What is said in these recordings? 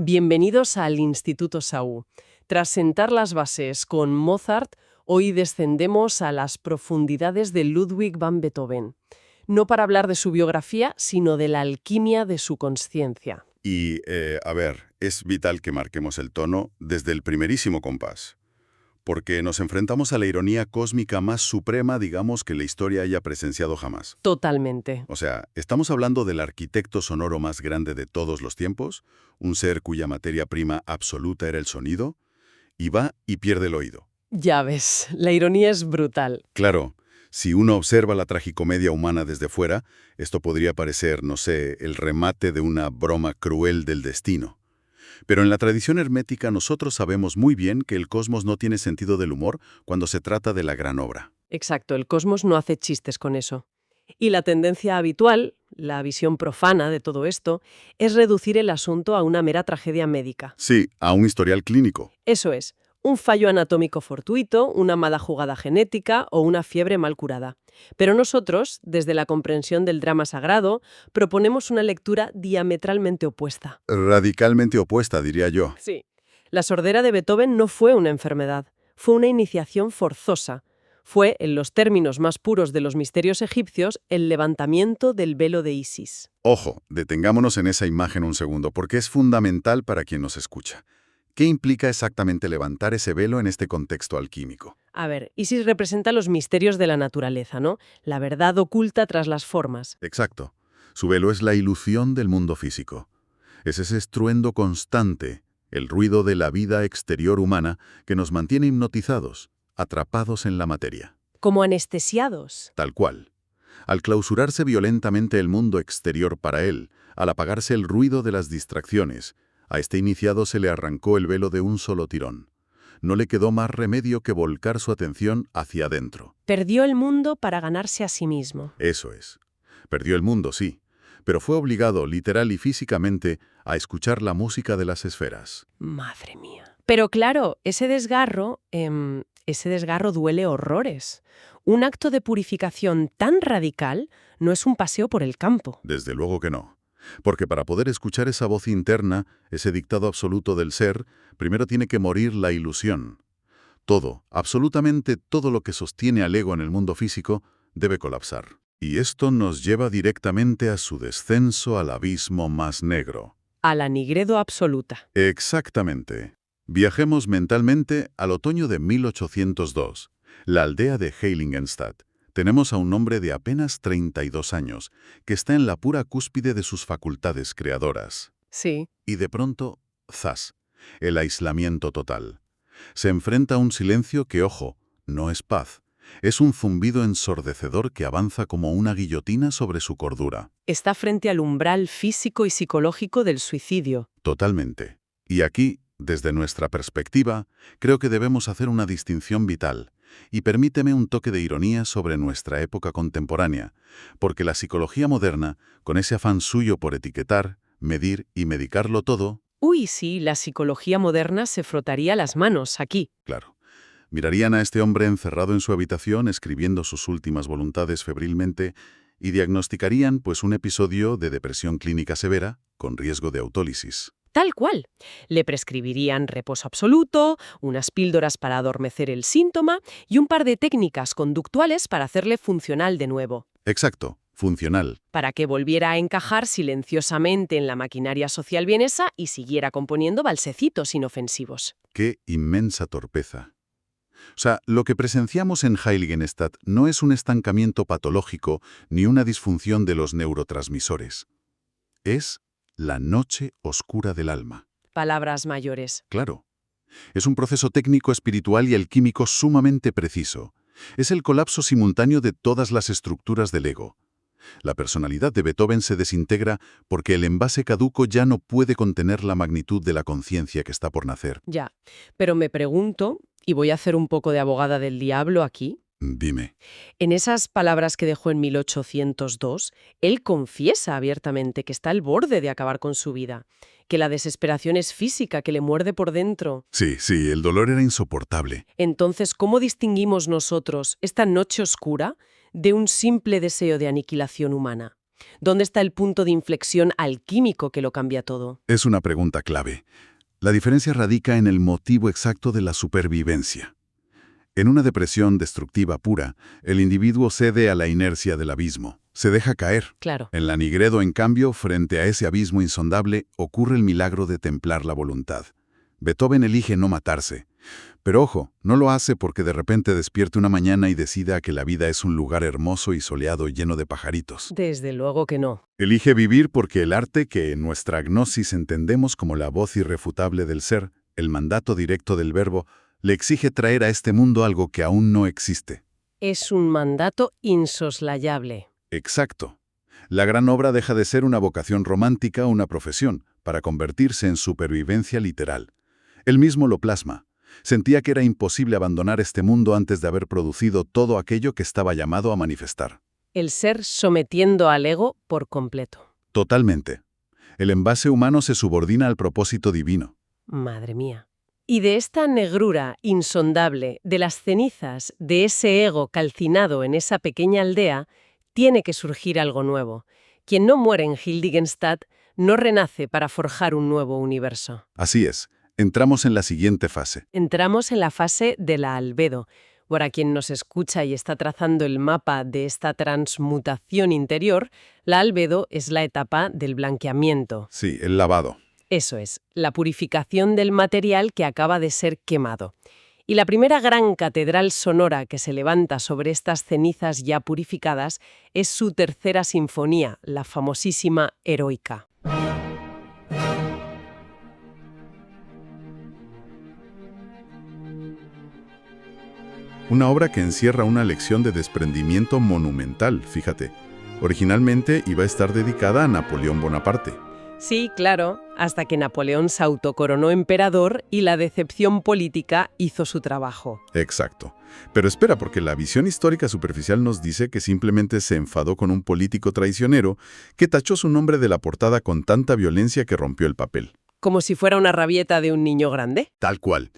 Bienvenidos al Instituto SAU. Tras sentar las bases con Mozart, hoy descendemos a las profundidades de Ludwig van Beethoven. No para hablar de su biografía, sino de la alquimia de su consciencia. Y, es vital que marquemos el tono desde el primerísimo compás, porque nos enfrentamos a la ironía cósmica más suprema, digamos, que la historia haya presenciado jamás. Totalmente. O sea, estamos hablando del arquitecto sonoro más grande de todos los tiempos, un ser cuya materia prima absoluta era el sonido, y va y pierde el oído. Ya ves, la ironía es brutal. Claro, si uno observa la tragicomedia humana desde fuera, esto podría parecer, no sé, el remate de una broma cruel del destino. Pero en la tradición hermética nosotros sabemos muy bien que el cosmos no tiene sentido del humor cuando se trata de la gran obra. Exacto, el cosmos no hace chistes con eso. Y la tendencia habitual, la visión profana de todo esto, es reducir el asunto a una mera tragedia médica. Sí, a un historial clínico. Eso es, un fallo anatómico fortuito, una mala jugada genética o una fiebre mal curada. Pero nosotros, desde la comprensión del drama sagrado, proponemos una lectura diametralmente opuesta. Radicalmente opuesta, diría yo. Sí. La sordera de Beethoven no fue una enfermedad, fue una iniciación forzosa. Fue, en los términos más puros de los misterios egipcios, el levantamiento del velo de Isis. Ojo, detengámonos en esa imagen un segundo, porque es fundamental para quien nos escucha. ¿Qué implica exactamente levantar ese velo en este contexto alquímico? A ver, Isis representa los misterios de la naturaleza, ¿no? La verdad oculta tras las formas. Exacto. Su velo es la ilusión del mundo físico. Es ese estruendo constante, el ruido de la vida exterior humana que nos mantiene hipnotizados, atrapados en la materia. Como anestesiados. Tal cual. Al clausurarse violentamente el mundo exterior para él, al apagarse el ruido de las distracciones, a este iniciado se le arrancó el velo de un solo tirón. No le quedó más remedio que volcar su atención hacia adentro. Perdió el mundo para ganarse a sí mismo. Eso es. Perdió el mundo, sí, pero fue obligado, literal y físicamente, a escuchar la música de las esferas. Madre mía. Pero claro, ese desgarro duele horrores. Un acto de purificación tan radical no es un paseo por el campo. Desde luego que no. Porque para poder escuchar esa voz interna, ese dictado absoluto del ser, primero tiene que morir la ilusión. Todo, absolutamente todo lo que sostiene al ego en el mundo físico, debe colapsar. Y esto nos lleva directamente a su descenso al abismo más negro. A la nigredo absoluta. Exactamente. Viajemos mentalmente al otoño de 1802, la aldea de Heiligenstadt. Tenemos a un hombre de apenas 32 años, que está en la pura cúspide de sus facultades creadoras. Sí. Y de pronto, ¡zas!, el aislamiento total. Se enfrenta a un silencio que, ojo, no es paz. Es un zumbido ensordecedor que avanza como una guillotina sobre su cordura. Está frente al umbral físico y psicológico del suicidio. Totalmente. Y aquí, desde nuestra perspectiva, creo que debemos hacer una distinción vital. Y permíteme un toque de ironía sobre nuestra época contemporánea, porque la psicología moderna, con ese afán suyo por etiquetar, medir y medicarlo todo... Uy, sí, la psicología moderna se frotaría las manos aquí. Claro. Mirarían a este hombre encerrado en su habitación escribiendo sus últimas voluntades febrilmente y diagnosticarían, pues, un episodio de depresión clínica severa con riesgo de autólisis. Tal cual. Le prescribirían reposo absoluto, unas píldoras para adormecer el síntoma y un par de técnicas conductuales para hacerle funcional de nuevo. Exacto, funcional. Para que volviera a encajar silenciosamente en la maquinaria social vienesa y siguiera componiendo valsecitos inofensivos. ¡Qué inmensa torpeza! O sea, lo que presenciamos en Heiligenstadt no es un estancamiento patológico ni una disfunción de los neurotransmisores. Es la noche oscura del alma. Palabras mayores. Claro. Es un proceso técnico, espiritual y alquímico sumamente preciso. Es el colapso simultáneo de todas las estructuras del ego. La personalidad de Beethoven se desintegra porque el envase caduco ya no puede contener la magnitud de la conciencia que está por nacer. Ya, pero me pregunto, y voy a hacer un poco de abogada del diablo aquí. Dime. En esas palabras que dejó en 1802, él confiesa abiertamente que está al borde de acabar con su vida, que la desesperación es física, que le muerde por dentro. Sí, el dolor era insoportable. Entonces, ¿cómo distinguimos nosotros esta noche oscura de un simple deseo de aniquilación humana? ¿Dónde está el punto de inflexión alquímico que lo cambia todo? Es una pregunta clave. La diferencia radica en el motivo exacto de la supervivencia. En una depresión destructiva pura, el individuo cede a la inercia del abismo. Se deja caer. Claro. En la Nigredo, en cambio, frente a ese abismo insondable, ocurre el milagro de templar la voluntad. Beethoven elige no matarse. Pero ojo, no lo hace porque de repente despierte una mañana y decida que la vida es un lugar hermoso y soleado lleno de pajaritos. Desde luego que no. Elige vivir porque el arte, que en nuestra gnosis entendemos como la voz irrefutable del ser, el mandato directo del verbo, le exige traer a este mundo algo que aún no existe. Es un mandato insoslayable. Exacto. La gran obra deja de ser una vocación romántica o una profesión, para convertirse en supervivencia literal. Él mismo lo plasma. Sentía que era imposible abandonar este mundo antes de haber producido todo aquello que estaba llamado a manifestar. El ser sometiendo al ego por completo. Totalmente. El envase humano se subordina al propósito divino. Madre mía. Y de esta negrura insondable, de las cenizas, de ese ego calcinado en esa pequeña aldea, tiene que surgir algo nuevo. Quien no muere en Hildingstadt no renace para forjar un nuevo universo. Así es. Entramos en la siguiente fase. Entramos en la fase de la albedo. Para quien nos escucha y está trazando el mapa de esta transmutación interior, la albedo es la etapa del blanqueamiento. Sí, el lavado. Eso es, la purificación del material que acaba de ser quemado. Y la primera gran catedral sonora que se levanta sobre estas cenizas ya purificadas es su tercera sinfonía, la famosísima Eroica. Una obra que encierra una lección de desprendimiento monumental, fíjate. Originalmente iba a estar dedicada a Napoleón Bonaparte. Sí, claro, hasta que Napoleón se autocoronó emperador y la decepción política hizo su trabajo. Exacto. Pero espera, porque la visión histórica superficial nos dice que simplemente se enfadó con un político traicionero que tachó su nombre de la portada con tanta violencia que rompió el papel. Como si fuera una rabieta de un niño grande. Tal cual.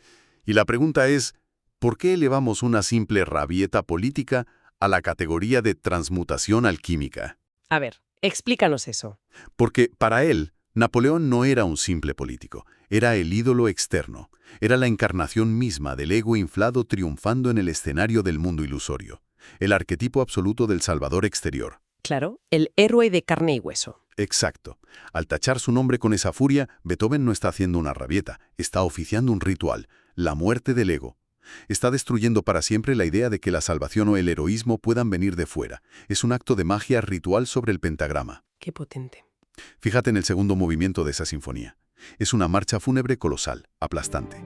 Y la pregunta es, ¿por qué elevamos una simple rabieta política a la categoría de transmutación alquímica? A ver, explícanos eso. Porque para él, Napoleón no era un simple político, era el ídolo externo, era la encarnación misma del ego inflado triunfando en el escenario del mundo ilusorio, el arquetipo absoluto del salvador exterior. Claro, el héroe de carne y hueso. Exacto. Al tachar su nombre con esa furia, Beethoven no está haciendo una rabieta, está oficiando un ritual, la muerte del ego. Está destruyendo para siempre la idea de que la salvación o el heroísmo puedan venir de fuera. Es un acto de magia ritual sobre el pentagrama. Qué potente. Fíjate en el segundo movimiento de esa sinfonía. Es una marcha fúnebre colosal, aplastante.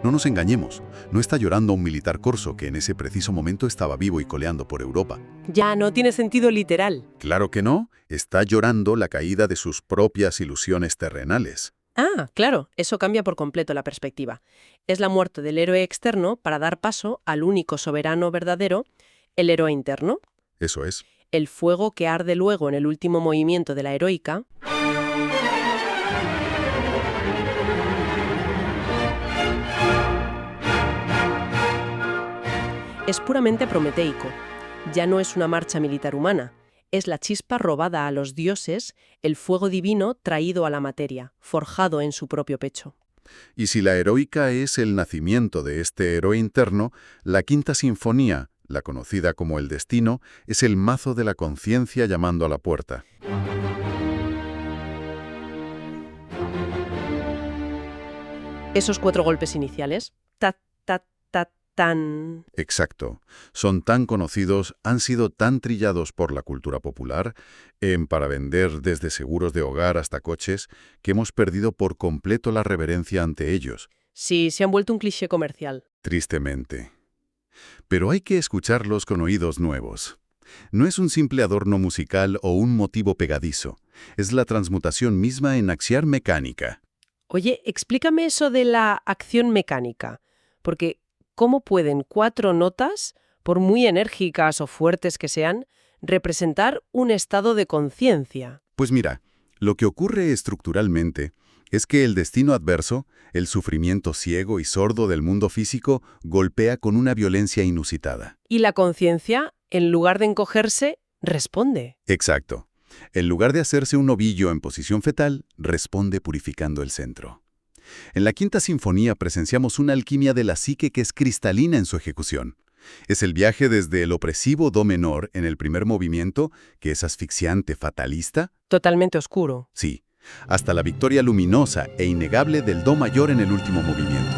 No nos engañemos, no está llorando un militar corso que en ese preciso momento estaba vivo y coleando por Europa. Ya no tiene sentido literal. Claro que no, está llorando la caída de sus propias ilusiones terrenales. Ah, claro, eso cambia por completo la perspectiva. Es la muerte del héroe externo para dar paso al único soberano verdadero, el héroe interno. Eso es. El fuego que arde luego en el último movimiento de la Eroica es puramente prometeico. Ya no es una marcha militar humana. Es la chispa robada a los dioses, el fuego divino traído a la materia, forjado en su propio pecho. Y si la Eroica es el nacimiento de este héroe interno, la quinta sinfonía, la conocida como El Destino, es el mazo de la conciencia llamando a la puerta. Esos 4 golpes iniciales, ta, ta, ta, tan. Exacto. Son tan conocidos, han sido tan trillados por la cultura popular, para vender desde seguros de hogar hasta coches, que hemos perdido por completo la reverencia ante ellos. Sí, se han vuelto un cliché comercial. Tristemente. Pero hay que escucharlos con oídos nuevos. No es un simple adorno musical o un motivo pegadizo. Es la transmutación misma en acción mecánica. Oye, explícame eso de la acción mecánica, porque ¿cómo pueden 4 notas, por muy enérgicas o fuertes que sean, representar un estado de conciencia? Pues mira, lo que ocurre estructuralmente Es que el destino adverso, el sufrimiento ciego y sordo del mundo físico, golpea con una violencia inusitada. Y la conciencia, en lugar de encogerse, responde. Exacto. En lugar de hacerse un ovillo en posición fetal, responde purificando el centro. En la Quinta Sinfonía presenciamos una alquimia de la psique que es cristalina en su ejecución. Es el viaje desde el opresivo do menor en el primer movimiento, que es asfixiante, fatalista, Totalmente oscuro. sí, hasta la victoria luminosa e innegable del do mayor en el último movimiento.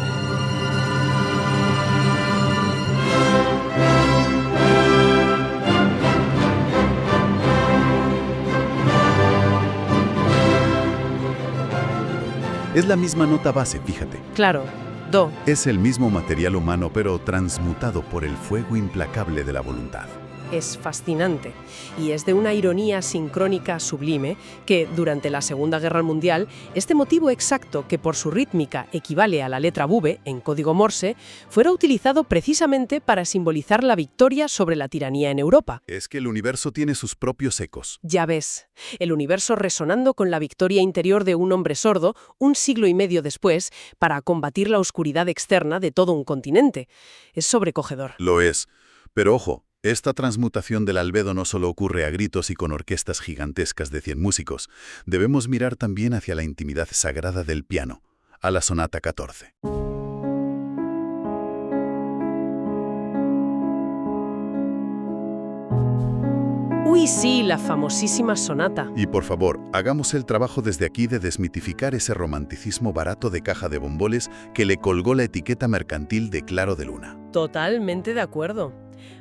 Es la misma nota base, fíjate. Claro, do. Es el mismo material humano, pero transmutado por el fuego implacable de la voluntad. Es fascinante y es de una ironía sincrónica sublime que, durante la Segunda Guerra Mundial, este motivo exacto, que por su rítmica equivale a la letra V en código Morse, fuera utilizado precisamente para simbolizar la victoria sobre la tiranía en Europa. Es que el universo tiene sus propios ecos. Ya ves, el universo resonando con la victoria interior de un hombre sordo un siglo y medio después para combatir la oscuridad externa de todo un continente. Es sobrecogedor. Lo es. Pero ojo, esta transmutación del albedo no solo ocurre a gritos y con orquestas gigantescas de 100 músicos. Debemos mirar también hacia la intimidad sagrada del piano, a la Sonata 14. Uy, sí, la famosísima sonata. Y por favor, hagamos el trabajo desde aquí de desmitificar ese romanticismo barato de caja de bomboles que le colgó la etiqueta mercantil de Claro de Luna. Totalmente de acuerdo.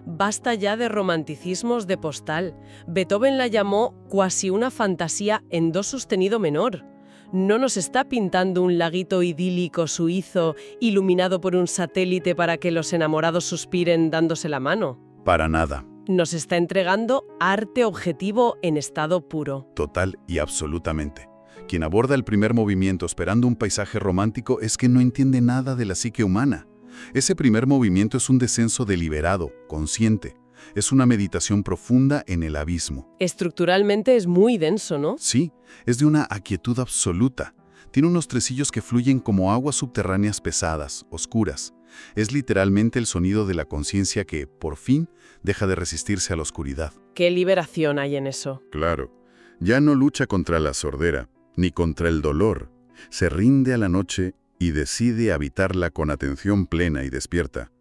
Basta ya de romanticismos de postal. Beethoven la llamó cuasi una fantasía en do sostenido menor. No nos está pintando un laguito idílico suizo iluminado por un satélite para que los enamorados suspiren dándose la mano. Para nada. Nos está entregando arte objetivo en estado puro. Total y absolutamente. Quien aborda el primer movimiento esperando un paisaje romántico es que no entiende nada de la psique humana. Ese primer movimiento es un descenso deliberado, consciente. Es una meditación profunda en el abismo. Estructuralmente es muy denso, ¿no? Sí, es de una aquietud absoluta. Tiene unos tresillos que fluyen como aguas subterráneas pesadas, oscuras. Es literalmente el sonido de la conciencia que, por fin, deja de resistirse a la oscuridad. ¿Qué liberación hay en eso? Claro, ya no lucha contra la sordera, ni contra el dolor. Se rinde a la noche y decide habitarla con atención plena y despierta.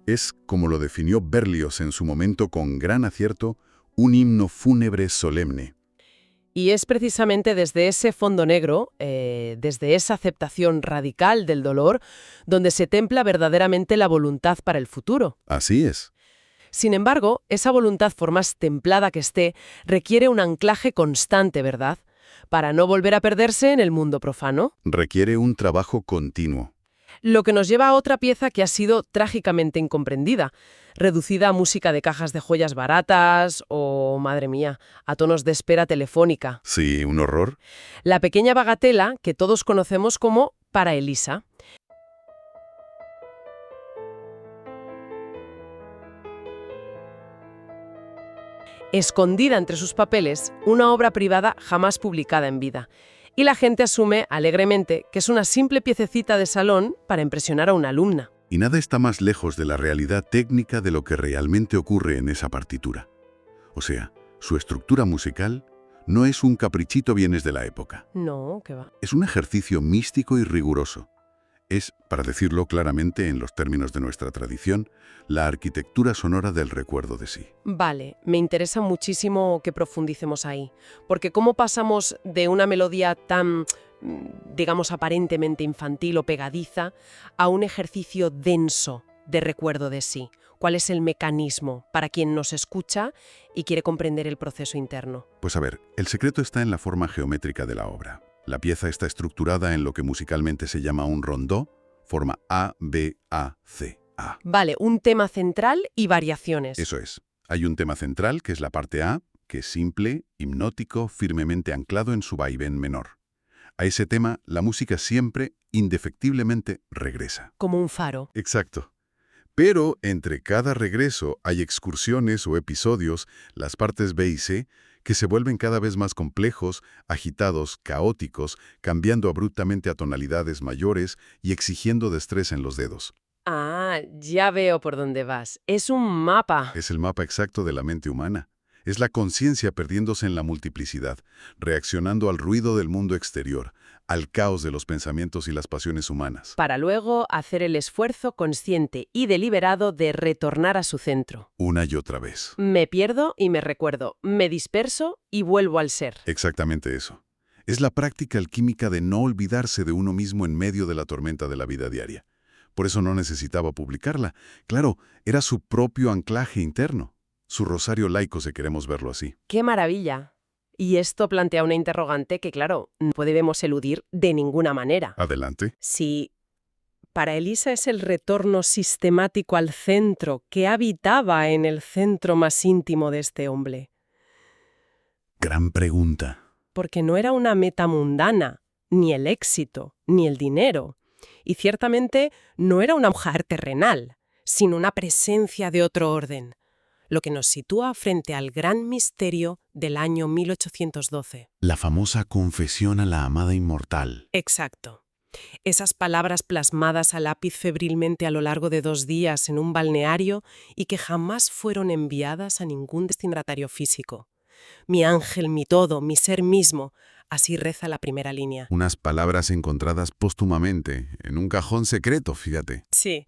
Es, como lo definió Berlioz en su momento con gran acierto, un himno fúnebre solemne. Y es precisamente desde ese fondo negro, desde esa aceptación radical del dolor, donde se templa verdaderamente la voluntad para el futuro. Así es. Sin embargo, esa voluntad, por más templada que esté, requiere un anclaje constante, ¿verdad? Para no volver a perderse en el mundo profano. Requiere un trabajo continuo. Lo que nos lleva a otra pieza que ha sido trágicamente incomprendida, reducida a música de cajas de joyas baratas o, madre mía, a tonos de espera telefónica. Sí, un horror. La pequeña bagatela que todos conocemos como Para Elisa. Escondida entre sus papeles, una obra privada jamás publicada en vida. Y la gente asume alegremente que es una simple piececita de salón para impresionar a una alumna. Y nada está más lejos de la realidad técnica de lo que realmente ocurre en esa partitura. O sea, su estructura musical no es un caprichito bienes de la época. No, ¿qué va? Es un ejercicio místico y riguroso. Es, para decirlo claramente en los términos de nuestra tradición, la arquitectura sonora del recuerdo de sí. Vale, me interesa muchísimo que profundicemos ahí, porque ¿cómo pasamos de una melodía tan, digamos, aparentemente infantil o pegadiza a un ejercicio denso de recuerdo de sí? ¿Cuál es el mecanismo para quien nos escucha y quiere comprender el proceso interno? Pues a ver, el secreto está en la forma geométrica de la obra. La pieza está estructurada en lo que musicalmente se llama un rondó, forma A, B, A, C, A. Vale, un tema central y variaciones. Eso es. Hay un tema central, que es la parte A, que es simple, hipnótico, firmemente anclado en su vaivén menor. A ese tema, la música siempre, indefectiblemente, regresa. Como un faro. Exacto. Pero entre cada regreso hay excursiones o episodios, las partes B y C, que se vuelven cada vez más complejos, agitados, caóticos, cambiando abruptamente a tonalidades mayores y exigiendo destreza en los dedos. Ah, ya veo por dónde vas. Es un mapa. Es el mapa exacto de la mente humana. Es la conciencia perdiéndose en la multiplicidad, reaccionando al ruido del mundo exterior, al caos de los pensamientos y las pasiones humanas. Para luego hacer el esfuerzo consciente y deliberado de retornar a su centro. Una y otra vez. Me pierdo y me recuerdo, me disperso y vuelvo al ser. Exactamente eso. Es la práctica alquímica de no olvidarse de uno mismo en medio de la tormenta de la vida diaria. Por eso no necesitaba publicarla. Claro, era su propio anclaje interno. Su rosario laico, si queremos verlo así. ¡Qué maravilla! Y esto plantea una interrogante que, claro, no podemos eludir de ninguna manera. Adelante. Si para Elisa es el retorno sistemático al centro que habitaba en el centro más íntimo de este hombre. Gran pregunta. Porque no era una meta mundana, ni el éxito, ni el dinero. Y ciertamente no era una mujer terrenal, sino una presencia de otro orden, lo que nos sitúa frente al gran misterio del año 1812. La famosa confesión a la amada inmortal. Exacto. Esas palabras plasmadas a lápiz febrilmente a lo largo de 2 días en un balneario y que jamás fueron enviadas a ningún destinatario físico. Mi ángel, mi todo, mi ser mismo, así reza la primera línea. Unas palabras encontradas póstumamente, en un cajón secreto, fíjate. Sí.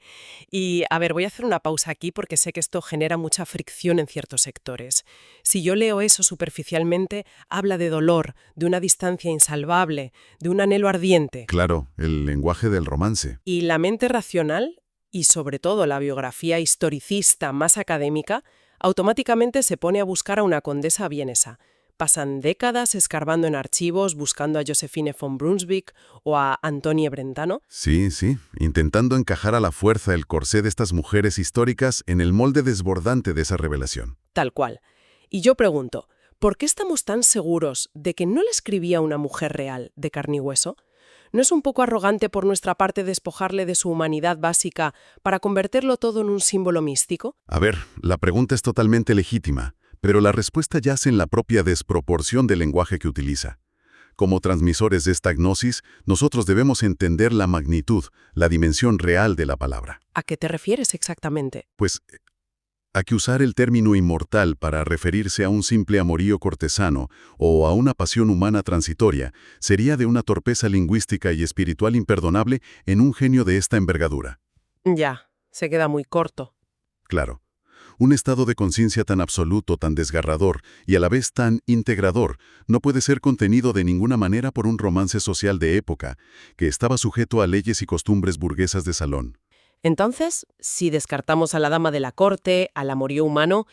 Y, a ver, voy a hacer una pausa aquí porque sé que esto genera mucha fricción en ciertos sectores. Si yo leo eso superficialmente, habla de dolor, de una distancia insalvable, de un anhelo ardiente. Claro, el lenguaje del romance. Y la mente racional, y sobre todo la biografía historicista más académica, automáticamente se pone a buscar a una condesa vienesa. Pasan décadas escarbando en archivos buscando a Josephine von Brunswick o a Antonie Brentano. Sí, intentando encajar a la fuerza el corsé de estas mujeres históricas en el molde desbordante de esa revelación. Tal cual. Y yo pregunto, ¿por qué estamos tan seguros de que no le escribía una mujer real, de carne y hueso? ¿No es un poco arrogante por nuestra parte despojarle de su humanidad básica para convertirlo todo en un símbolo místico? A ver, la pregunta es totalmente legítima, pero la respuesta yace en la propia desproporción del lenguaje que utiliza. Como transmisores de esta gnosis, nosotros debemos entender la magnitud, la dimensión real de la palabra. ¿A qué te refieres exactamente? Pues, a que usar el término inmortal para referirse a un simple amorío cortesano o a una pasión humana transitoria sería de una torpeza lingüística y espiritual imperdonable en un genio de esta envergadura. Ya, se queda muy corto. Claro. Un estado de conciencia tan absoluto, tan desgarrador y a la vez tan integrador no puede ser contenido de ninguna manera por un romance social de época que estaba sujeto a leyes y costumbres burguesas de salón. Entonces, si descartamos a la dama de la corte, al amorío humano,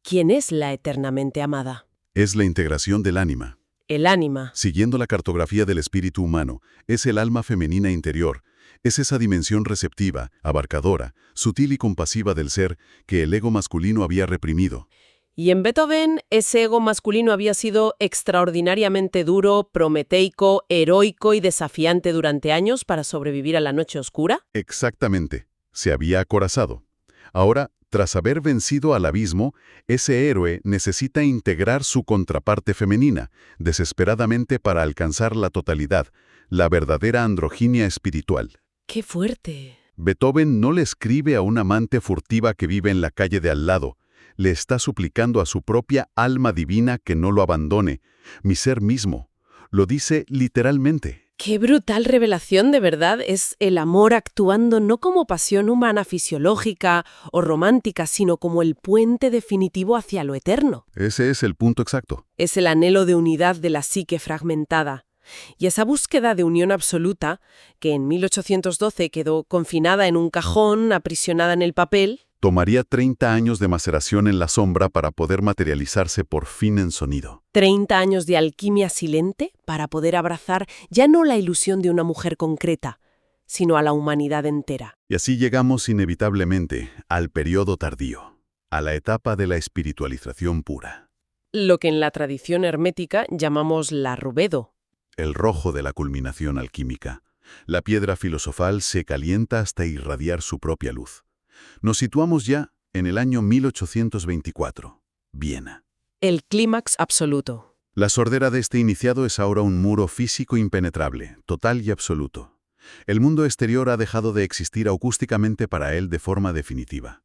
¿quién es la eternamente amada? Es la integración del ánima. El ánima. Siguiendo la cartografía del espíritu humano, es el alma femenina interior. Es esa dimensión receptiva, abarcadora, sutil y compasiva del ser que el ego masculino había reprimido. Y en Beethoven, ese ego masculino había sido extraordinariamente duro, prometeico, heroico y desafiante durante años para sobrevivir a la noche oscura. Exactamente. Se había acorazado. Ahora, tras haber vencido al abismo, ese héroe necesita integrar su contraparte femenina, desesperadamente para alcanzar la totalidad, la verdadera androginia espiritual. ¡Qué fuerte! Beethoven no le escribe a una amante furtiva que vive en la calle de al lado. Le está suplicando a su propia alma divina que no lo abandone, mi ser mismo. Lo dice literalmente. ¡Qué brutal revelación, de verdad! Es el amor actuando no como pasión humana fisiológica o romántica, sino como el puente definitivo hacia lo eterno. Ese es el punto exacto. Es el anhelo de unidad de la psique fragmentada. Y esa búsqueda de unión absoluta, que en 1812 quedó confinada en un cajón, aprisionada en el papel, Tomaría 30 años de maceración en la sombra para poder materializarse por fin en sonido. 30 años de alquimia silente para poder abrazar ya no la ilusión de una mujer concreta, sino a la humanidad entera. Y así llegamos inevitablemente al periodo tardío, a la etapa de la espiritualización pura. Lo que en la tradición hermética llamamos la rubedo. El rojo de la culminación alquímica. La piedra filosofal se calienta hasta irradiar su propia luz. Nos situamos ya en el año 1824, Viena. El clímax absoluto. La sordera de este iniciado es ahora un muro físico impenetrable, total y absoluto. El mundo exterior ha dejado de existir acústicamente para él de forma definitiva.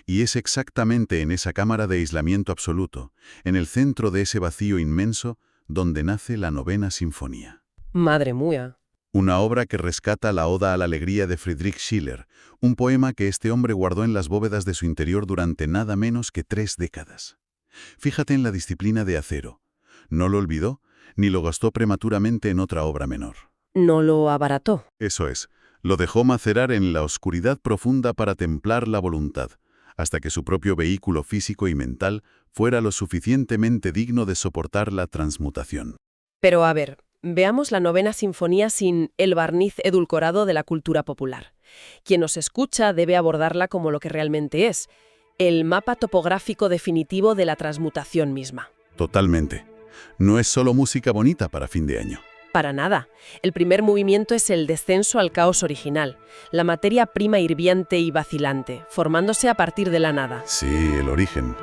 Y es exactamente en esa cámara de aislamiento absoluto, en el centro de ese vacío inmenso, donde nace la Novena Sinfonía. Madre mía. Una obra que rescata la Oda a la Alegría de Friedrich Schiller, un poema que este hombre guardó en las bóvedas de su interior durante nada menos que 3 décadas. Fíjate en la disciplina de acero. No lo olvidó, ni lo gastó prematuramente en otra obra menor. No lo abarató. Eso es, lo dejó macerar en la oscuridad profunda para templar la voluntad, hasta que su propio vehículo físico y mental fuera lo suficientemente digno de soportar la transmutación. Pero a ver, veamos la Novena Sinfonía sin el barniz edulcorado de la cultura popular. Quien nos escucha debe abordarla como lo que realmente es, el mapa topográfico definitivo de la transmutación misma. Totalmente. No es solo música bonita para fin de año. Para nada. El primer movimiento es el descenso al caos original, la materia prima hirviente y vacilante, formándose a partir de la nada. Sí, el origen.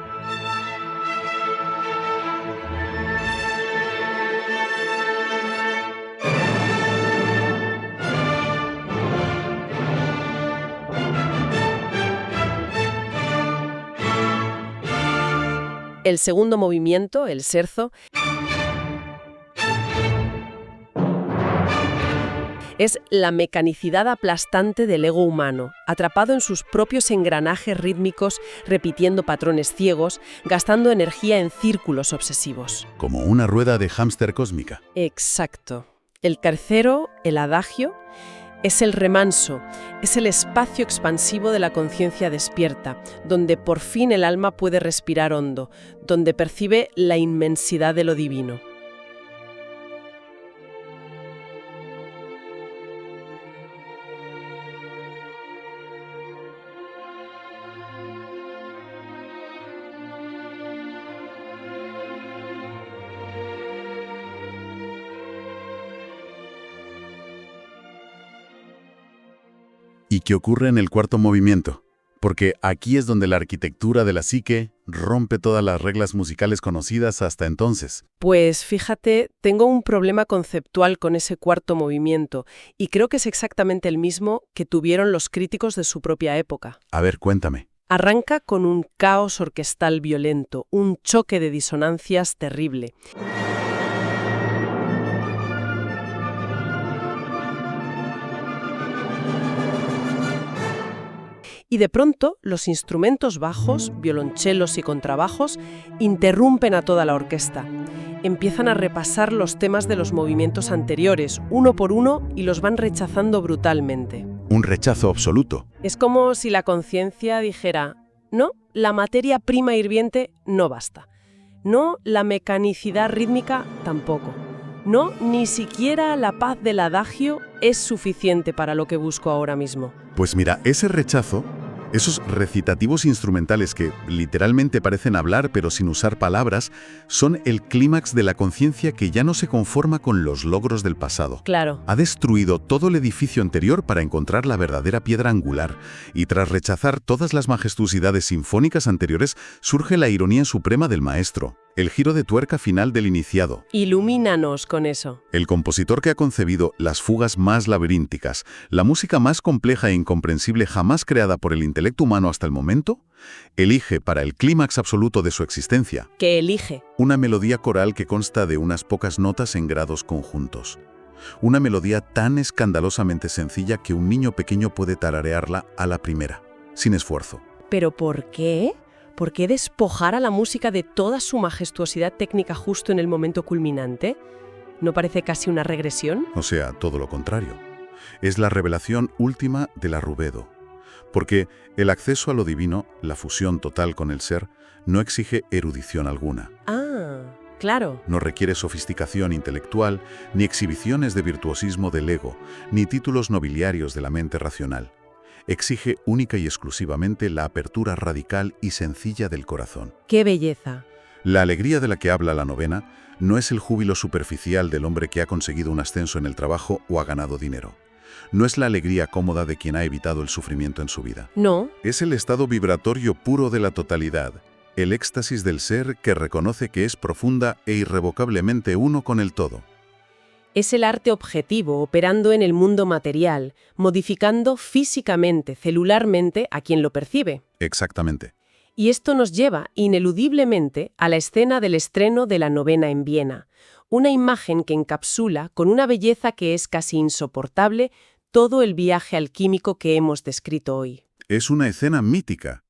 El segundo movimiento, el scherzo, es la mecanicidad aplastante del ego humano, atrapado en sus propios engranajes rítmicos, repitiendo patrones ciegos, gastando energía en círculos obsesivos. Como una rueda de hámster cósmica. Exacto. El tercero, el adagio, es el remanso, es el espacio expansivo de la conciencia despierta, donde por fin el alma puede respirar hondo, donde percibe la inmensidad de lo divino. ¿Y qué ocurre en el cuarto movimiento? Porque aquí es donde la arquitectura de la psique rompe todas las reglas musicales conocidas hasta entonces. Pues fíjate, tengo un problema conceptual con ese cuarto movimiento y creo que es exactamente el mismo que tuvieron los críticos de su propia época. A ver, cuéntame. Arranca con un caos orquestal violento, un choque de disonancias terrible. Y de pronto, los instrumentos bajos, violonchelos y contrabajos, interrumpen a toda la orquesta. Empiezan a repasar los temas de los movimientos anteriores, uno por uno, y los van rechazando brutalmente. Un rechazo absoluto. Es como si la conciencia dijera, no, la materia prima hirviente no basta. No, la mecanicidad rítmica tampoco. No, ni siquiera la paz del adagio es suficiente para lo que busco ahora mismo. Pues mira, ese rechazo, esos recitativos instrumentales que literalmente parecen hablar pero sin usar palabras, son el clímax de la conciencia que ya no se conforma con los logros del pasado. Claro. Ha destruido todo el edificio anterior para encontrar la verdadera piedra angular, y tras rechazar todas las majestuosidades sinfónicas anteriores, surge la ironía suprema del maestro, el giro de tuerca final del iniciado. Ilumínanos con eso. El compositor que ha concebido las fugas más laberínticas, la música más compleja e incomprensible jamás creada por el intelecto humano hasta el momento, elige para el clímax absoluto de su existencia ¿Qué elige? una melodía coral que consta de unas pocas notas en grados conjuntos. Una melodía tan escandalosamente sencilla que un niño pequeño puede tararearla a la primera, sin esfuerzo. ¿Pero por qué? ¿Por qué despojar a la música de toda su majestuosidad técnica justo en el momento culminante? ¿No parece casi una regresión? O sea, todo lo contrario. Es la revelación última de la Rubedo. Porque el acceso a lo divino, la fusión total con el ser, no exige erudición alguna. Ah, claro. No requiere sofisticación intelectual, ni exhibiciones de virtuosismo del ego, ni títulos nobiliarios de la mente racional. Exige única y exclusivamente la apertura radical y sencilla del corazón. ¡Qué belleza! La alegría de la que habla la novena no es el júbilo superficial del hombre que ha conseguido un ascenso en el trabajo o ha ganado dinero. No es la alegría cómoda de quien ha evitado el sufrimiento en su vida. No. Es el estado vibratorio puro de la totalidad, El éxtasis del ser que reconoce que es profunda e irrevocablemente uno con el todo. Es el arte objetivo operando en el mundo material, modificando físicamente, celularmente a quien lo percibe. Exactamente. Y esto nos lleva, ineludiblemente, a la escena del estreno de la novena en Viena, una imagen que encapsula, con una belleza que es casi insoportable, todo el viaje alquímico que hemos descrito hoy. Es una escena mítica.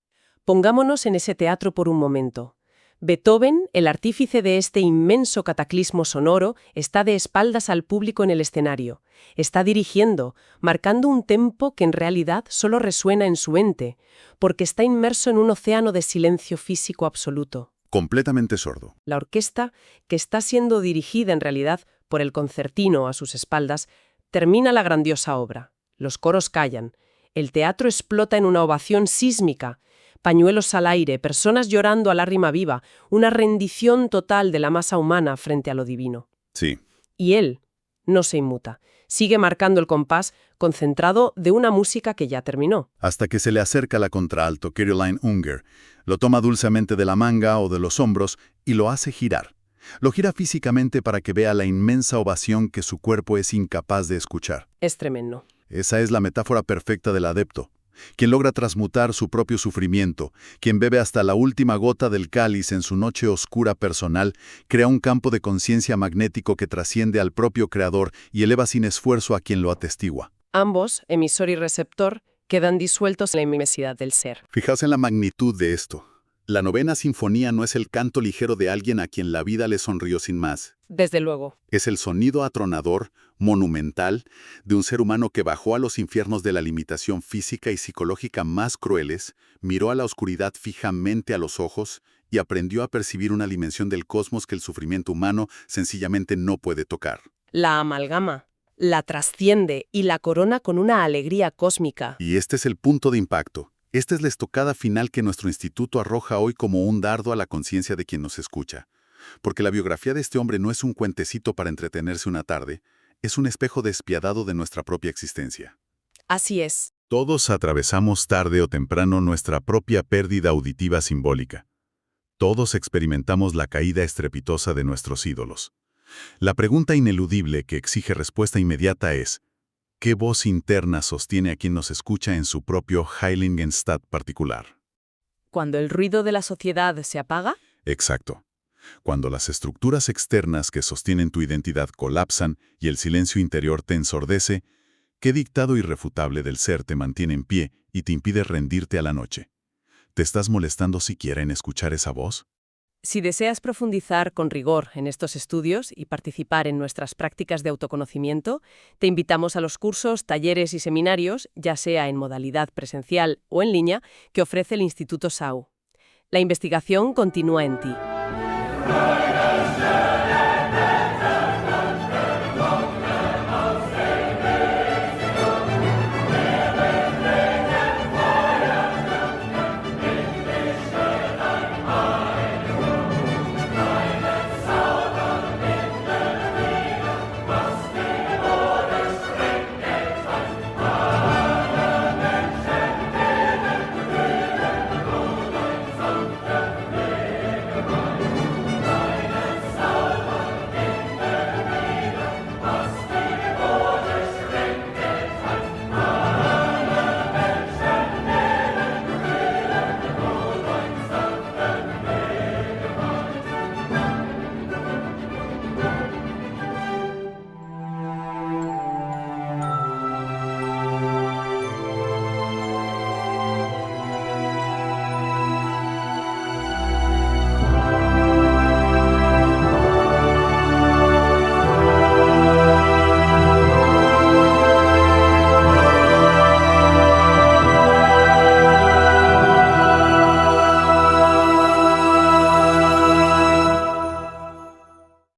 Pongámonos en ese teatro por un momento. Beethoven, el artífice de este inmenso cataclismo sonoro, está de espaldas al público en el escenario. Está dirigiendo, marcando un tempo que en realidad solo resuena en su ente, porque está inmerso en un océano de silencio físico absoluto. Completamente sordo. La orquesta, que está siendo dirigida en realidad por el concertino a sus espaldas, termina la grandiosa obra. Los coros callan. El teatro explota en una ovación sísmica. Pañuelos al aire, personas llorando a lágrima viva, una rendición total de la masa humana frente a lo divino. Sí. Y él no se inmuta. Sigue marcando el compás, concentrado de una música que ya terminó. Hasta que se le acerca la contralto, Caroline Unger. Lo toma dulcemente de la manga o de los hombros y lo hace girar. Lo gira físicamente para que vea la inmensa ovación que su cuerpo es incapaz de escuchar. Es tremendo. Esa es la metáfora perfecta del adepto. Quien logra transmutar su propio sufrimiento, quien bebe hasta la última gota del cáliz en su noche oscura personal, crea un campo de conciencia magnético que trasciende al propio creador y eleva sin esfuerzo a quien lo atestigua. Ambos, emisor y receptor, quedan disueltos en la inmensidad del ser. Fijaos en la magnitud de esto. La novena sinfonía no es el canto ligero de alguien a quien la vida le sonrió sin más. Desde luego. Es el sonido atronador, monumental, de un ser humano que bajó a los infiernos de la limitación física y psicológica más crueles, miró a la oscuridad fijamente a los ojos y aprendió a percibir una dimensión del cosmos que el sufrimiento humano sencillamente no puede tocar. La amalgama, la trasciende y la corona con una alegría cósmica. Y este es el punto de impacto. Esta es la estocada final que nuestro instituto arroja hoy como un dardo a la conciencia de quien nos escucha. Porque la biografía de este hombre no es un cuentecito para entretenerse una tarde, es un espejo despiadado de nuestra propia existencia. Así es. Todos atravesamos tarde o temprano nuestra propia pérdida auditiva simbólica. Todos experimentamos la caída estrepitosa de nuestros ídolos. La pregunta ineludible que exige respuesta inmediata es: ¿qué voz interna sostiene a quien nos escucha en su propio Heiligenstadt particular? Cuando el ruido de la sociedad se apaga. Exacto. Cuando las estructuras externas que sostienen tu identidad colapsan y el silencio interior te ensordece, ¿qué dictado irrefutable del ser te mantiene en pie y te impide rendirte a la noche? ¿Te estás molestando siquiera en escuchar esa voz? Si deseas profundizar con rigor en estos estudios y participar en nuestras prácticas de autoconocimiento, te invitamos a los cursos, talleres y seminarios, ya sea en modalidad presencial o en línea, que ofrece el Instituto SAU. La investigación continúa en ti.